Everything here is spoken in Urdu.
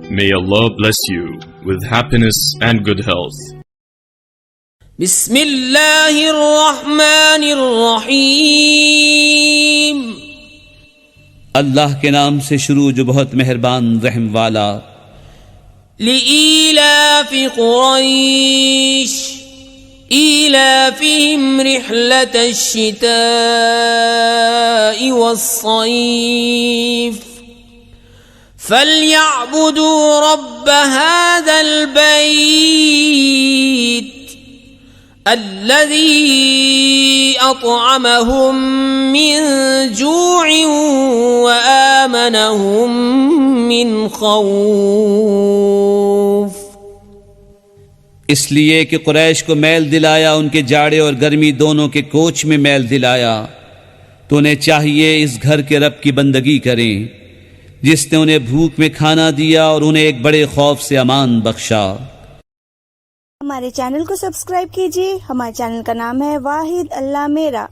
May Allah bless you with happiness and good health. بسم اللہ الرحمن الرحیم. اللہ کے نام سے شروع جو بہت مہربان رحم والا. لإيلاف قریش إيلافهم رحلة الشتاء والصيف فليعبدوا رب هذا البيت الذي أطعمهم من جوع وآمنهم من خوف. اس لیے کہ قریش کو میل دلایا ان کے جاڑے اور گرمی دونوں کے کوچ میں میل دلایا، تو انہیں چاہیے اس گھر کے رب کی بندگی کریں جس نے انہیں بھوک میں کھانا دیا اور انہیں ایک بڑے خوف سے امان بخشا. ہمارے چینل کو سبسکرائب کیجیے. ہمارے چینل کا نام ہے واحد اللہ میرا.